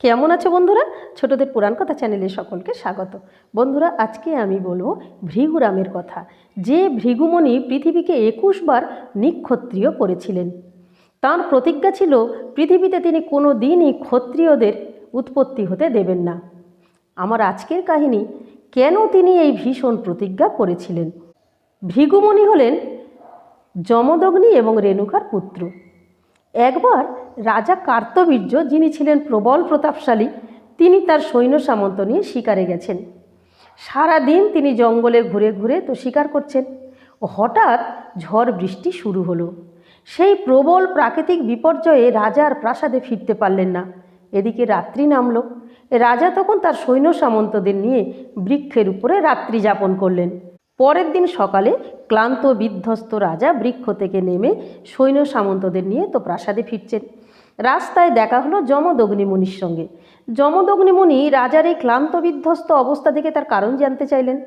কেমন আছো বন্ধুরা? ছোটদের পুরাণ কথা চ্যানেলে সকলকে স্বাগত। বন্ধুরা, আজকে আমি বলবো ভৃগুরামের কথা, যে ভৃগুমণি পৃথিবীকে 21 বার নিক্ষত্রিয় করেছিলেন। তাঁর প্রতিজ্ঞা ছিল পৃথিবীতে তিনি কোনো দিনই ক্ষত্রিয়দের উৎপত্তি হতে দেবেন না। আমার আজকের কাহিনী, কেন তিনি এই ভীষণ প্রতিজ্ঞা করেছিলেন। ভৃগুমণি হলেন যমদগ্নি এবং রেণুকার পুত্র। একবার রাজা কার্তবীর্য, যিনি ছিলেন প্রবল প্রতাপশালী, তিনি তার সৈন্য সামন্ত নিয়ে শিকারে গেছেন। সারা দিন তিনি জঙ্গলে ঘুরে ঘুরে তো শিকার করছেন। হঠাৎ ঝড় বৃষ্টি শুরু হলো। সেই প্রবল প্রাকৃতিক বিপর্যয়ে রাজার প্রাসাদে ফিরতে পারলেন না। এদিকে রাত্রি নামল। রাজা তখন তার সৈন্য সামন্তদের নিয়ে বৃক্ষের উপরে রাত্রি যাপন করলেন। পরের দিন সকালে ক্লান্ত বিধ্বস্ত রাজা বৃক্ষ থেকে নেমে সৈন্য সামন্তদের নিয়ে তো প্রাসাদে ফিরছেন। রাস্তায় দেখা হলো যমদগ্নি মুনির সঙ্গে। যমদগ্নি মুনি রাজার এই ক্লান্ত বিধ্বস্ত অবস্থা দেখে তার কারণ জানতে চাইলেন।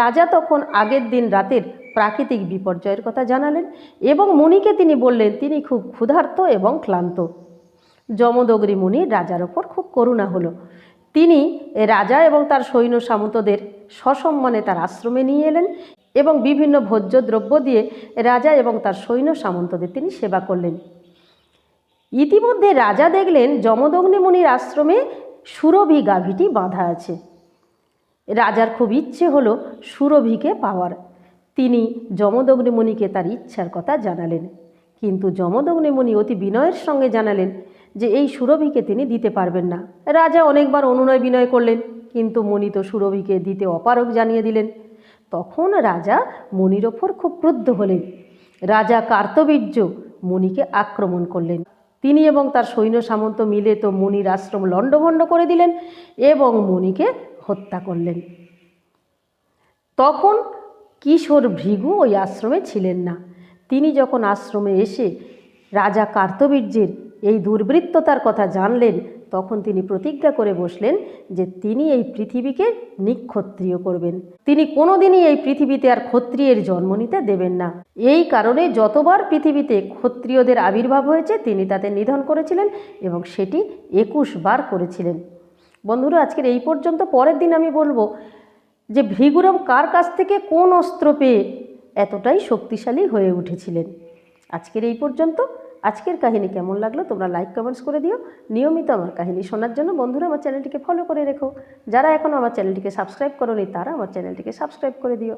রাজা তখন আগের দিন রাতের প্রাকৃতিক বিপর্যয়ের কথা জানালেন এবং মুনিকে তিনি বললেন তিনি খুব ক্ষুধার্ত এবং ক্লান্ত। যমদগ্নি মুনির রাজার ওপর খুব করুণা হলো। তিনি রাজা এবং তার সৈন্য সামন্তদের সসম্মানে তার আশ্রমে নিয়ে এলেন এবং বিভিন্ন ভোজ্য দ্রব্য দিয়ে রাজা এবং তার সৈন্য সামন্তদের তিনি সেবা করলেন। ইতিমধ্যে রাজা দেখলেন যমদগ্নি মুনির আশ্রমে সুরভি গাভীটি বাঁধা আছে। রাজার খুব ইচ্ছে হলো সুরভিকে পাওয়ার। তিনি যমদগ্নি মুনিকে তার ইচ্ছার কথা জানালেন, কিন্তু যমদগ্নি মুনি অতি বিনয়ের সঙ্গে জানালেন যে এই সুরভিকে তিনি দিতে পারবেন না। রাজা অনেকবার অনুনয় বিনয় করলেন, কিন্তু মুনি তো সুরভিকে দিতে অপারগ জানিয়ে দিলেন। তখন রাজা মুনির ওপর খুব ক্রুদ্ধ হলেন। রাজা কার্তবীর্য মুনিকে আক্রমণ করলেন। তিনি এবং তার সৈন্য সামন্ত মিলে তো মুনির আশ্রম লণ্ডভণ্ড করে দিলেন এবং মুনিকে হত্যা করলেন। তখন কিশোর ভৃগু ওই আশ্রমে ছিলেন না। তিনি যখন আশ্রমে এসে রাজা কার্তবীর্যের এই দুর্বৃত্ততার কথা জানলেন, তখন তিনি প্রতিজ্ঞা করে বসলেন যে তিনি এই পৃথিবীকে নিক্ষত্রিয় করবেন। তিনি কোনোদিনই এই পৃথিবীতে আর ক্ষত্রিয়ের জন্ম নিতে দেবেন না। এই কারণে যতবার পৃথিবীতে ক্ষত্রিয়দের আবির্ভাব হয়েছে তিনি তাতে নিধন করেছিলেন এবং সেটি 21 বার করেছিলেন। বন্ধুরা, আজকের এই পর্যন্ত। পরের দিন আমি বলবো যে ভৃগুরাম কার কাছ থেকে কোন অস্ত্র পেয়ে এতটাই শক্তিশালী হয়ে উঠেছিলেন। আজকের এই পর্যন্ত। আজকের কাহিনী কেমন লাগলো তোমরা লাইক কমেন্টস করে দিও। নিয়মিত আমার কাহিনী শোনার জন্য বন্ধুরা আমার চ্যানেলটিকে ফলো করে রেখো। যারা এখনও আমার চ্যানেলটিকে সাবস্ক্রাইব করোনি তারা আমার চ্যানেলটিকে সাবস্ক্রাইব করে দিও।